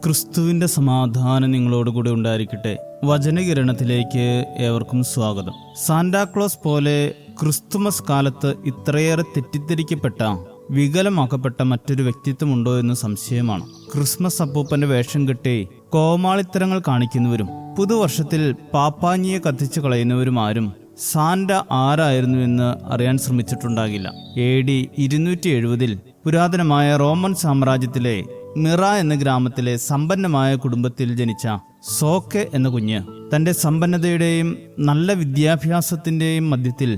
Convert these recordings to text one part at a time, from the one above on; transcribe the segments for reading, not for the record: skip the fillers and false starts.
ക്രിസ്തുവിന്റെ സമാധാനം നിങ്ങളോടുകൂടി ഉണ്ടായിരിക്കട്ടെ. വചനകിരണത്തിലേക്ക് ഏവർക്കും സ്വാഗതം. സാന്റാക്ലോസ് പോലെ ക്രിസ്തുമസ് കാലത്ത് ഇത്രയേറെ തെറ്റിദ്ധരിക്കപ്പെട്ട വികലമാക്കപ്പെട്ട മറ്റൊരു വ്യക്തിത്വമുണ്ടോ എന്ന് സംശയമാണ്. ക്രിസ്മസ് അപ്പൂപ്പന്റെ വേഷം കെട്ടി കോമാളിത്തരങ്ങൾ കാണിക്കുന്നവരും പുതുവർഷത്തിൽ പാപ്പാഞ്ഞിയെ കത്തിച്ചു കളയുന്നവരും ആരും സാന്റ ആരായിരുന്നുവെന്ന് അറിയാൻ ശ്രമിച്ചിട്ടുണ്ടാകില്ല. AD 270 പുരാതനമായ റോമൻ സാമ്രാജ്യത്തിലെ മിറ എന്ന ഗ്രാമത്തിലെ സമ്പന്നമായ കുടുംബത്തിൽ ജനിച്ച സോക്കെ എന്ന കുഞ്ഞ് തന്റെ സമ്പന്നതയുടെയും നല്ല വിദ്യാഭ്യാസത്തിന്റെയും മധ്യത്തിൽ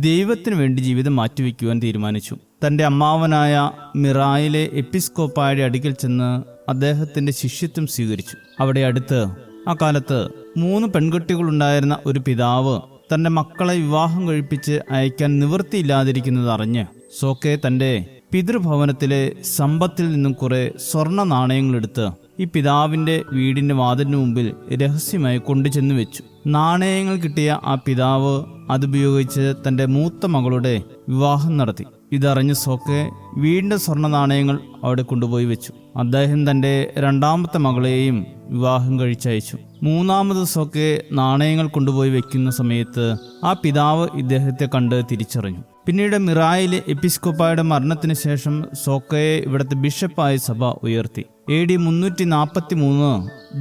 ദൈവത്തിനു വേണ്ടി ജീവിതം മാറ്റിവെക്കുവാൻ തീരുമാനിച്ചു. തന്റെ അമ്മാവനായ മിറായിലെ എപ്പിസ്കോപ്പായുടെ അടുക്കൽ ചെന്ന് അദ്ദേഹത്തിന്റെ ശിഷ്യത്വം സ്വീകരിച്ചു. അവിടെ അടുത്ത് അക്കാലത്ത് 3 പെൺകുട്ടികളുണ്ടായിരുന്ന ഒരു പിതാവ് തന്റെ മക്കളെ വിവാഹം കഴിപ്പിച്ച് അയക്കാൻ നിവൃത്തിയില്ലാതിരിക്കുന്നത് അറിഞ്ഞ് സോക്കെ തന്റെ പിതൃഭവനത്തിലെ സമ്പത്തിൽ നിന്നും കുറെ സ്വർണ്ണ നാണയങ്ങളെടുത്ത് ഈ പിതാവിന്റെ വീടിന്റെ വാതിലിന് മുമ്പിൽ രഹസ്യമായി കൊണ്ടുചെന്ന് വെച്ചു. നാണയങ്ങൾ കിട്ടിയ ആ പിതാവ് അതുപയോഗിച്ച് തന്റെ മൂത്ത മകളുടെ വിവാഹം നടത്തി. ഇതറിഞ്ഞ് സോക്കെ വീണ്ടും സ്വർണ്ണ നാണയങ്ങൾ അവിടെ കൊണ്ടുപോയി വെച്ചു. അദ്ദേഹം തന്റെ രണ്ടാമത്തെ മകളെയും വിവാഹം കഴിച്ചയച്ചു. മൂന്നാമത് സോക്കെ നാണയങ്ങൾ കൊണ്ടുപോയി വെക്കുന്ന സമയത്ത് ആ പിതാവ് ഇദ്ദേഹത്തെ കണ്ട് തിരിച്ചറിഞ്ഞു. പിന്നീട് മിറായിലെ എപ്പിസ്കോപ്പായുടെ മരണത്തിന് ശേഷം സോക്കയെ ഇവിടുത്തെ ബിഷപ്പായി സഭ ഉയർത്തി. AD 343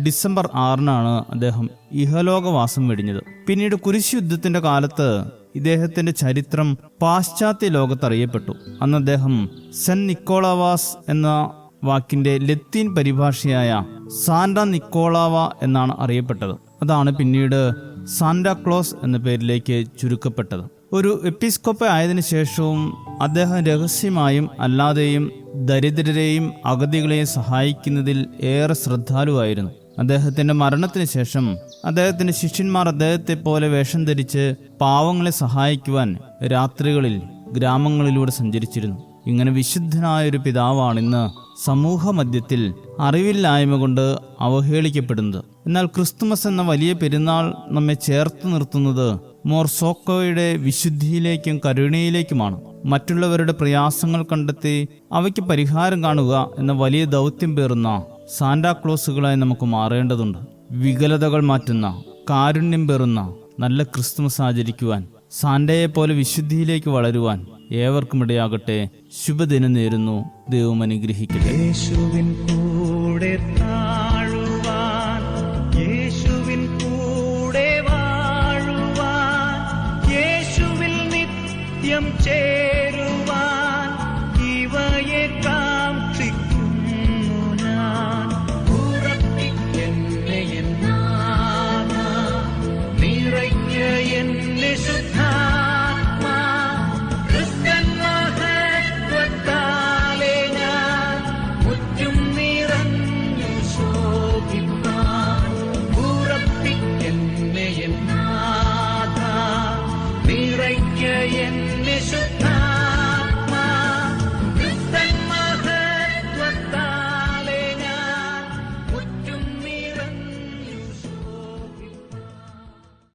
ഡിസംബർ 6 അദ്ദേഹം ഇഹലോകവാസം വെടിഞ്ഞത്. പിന്നീട് കുരിശുയുദ്ധത്തിന്റെ കാലത്ത് ഇദ്ദേഹത്തിന്റെ ചരിത്രം പാശ്ചാത്യ ലോകത്ത് അറിയപ്പെട്ടു. അന്ന് അദ്ദേഹം സെന്റ് നിക്കോളാവാസ് എന്ന വാക്കിന്റെ ലത്തീൻ പരിഭാഷയായ സാന്റ നിക്കോളാവ എന്നാണ് അറിയപ്പെട്ടത്. അതാണ് പിന്നീട് സാന്റാക്ലോസ് എന്ന പേരിലേക്ക് ചുരുക്കപ്പെട്ടത്. ഒരു എപ്പിസ്കോപ്പ ആയതിനു ശേഷവും അദ്ദേഹം രഹസ്യമായും അല്ലാതെയും ദരിദ്രരെയും അഗതികളെയും സഹായിക്കുന്നതിൽ ഏറെ ശ്രദ്ധാലുവായിരുന്നു. അദ്ദേഹത്തിന്റെ മരണത്തിന് ശേഷം അദ്ദേഹത്തിന്റെ ശിഷ്യന്മാർ അദ്ദേഹത്തെ പോലെ വേഷം ധരിച്ച് പാവങ്ങളെ സഹായിക്കുവാൻ രാത്രികളിൽ ഗ്രാമങ്ങളിലൂടെ സഞ്ചരിച്ചിരുന്നു. ഇങ്ങനെ വിശുദ്ധനായൊരു പിതാവാണിന്ന് സമൂഹ മധ്യത്തിൽ അറിവില്ലായ്മ കൊണ്ട് അവഹേളിക്കപ്പെടുന്നത്. എന്നാൽ ക്രിസ്തുമസ് എന്ന വലിയ പെരുന്നാൾ നമ്മെ ചേർത്ത് നിർത്തുന്നത് മോർ സോക്കോയുടെ വിശുദ്ധിയിലേക്കും കരുണയിലേക്കുമാണ്. മറ്റുള്ളവരുടെ പ്രയാസങ്ങൾ കണ്ടെത്തി അവയ്ക്ക് പരിഹാരം കാണുക എന്ന വലിയ ദൗത്യം പേറുന്ന സാന്റാക്ലോസുകളായി നമുക്ക് മാറേണ്ടതുണ്ട്. വികലതകൾ മാറ്റുന്ന, കാരുണ്യം പേറുന്ന നല്ല ക്രിസ്തുമസ് ആചരിക്കുവാൻ, സാന്റയെ പോലെ വിശുദ്ധിയിലേക്ക് വളരുവാൻ ഏവർക്കും ഇടയാകട്ടെ. ശുഭദിനം നേരുന്നു. ദൈവം അനുഗ്രഹിക്കട്ടെ. യേശുവിൻ കൂടെ താഴുവാൻ, യേശുവിൻ കൂടെ വാഴുവാൻ, യേശുവിൽ നിത്യം ചേരുവാൻ ഇവയെ കാക്ഷിക്കുന്നു ഞാൻ. ഉറപ്പിക്കെന്നെ എന്നാഥ, നിറയ്ക്ക എന്നെ ശുദ്ധാത്മാ, ക്രിസ്ത്യൻ മഹത്വത്താലെ ഞാൻ മുറ്റും നിറഞ്ഞു ശോഭിപ്പാൻ. ഉറപ്പിക്കെന്നെ എന്നാഥ, നിറയ്ക്ക എന്നെ ശുദ്ധ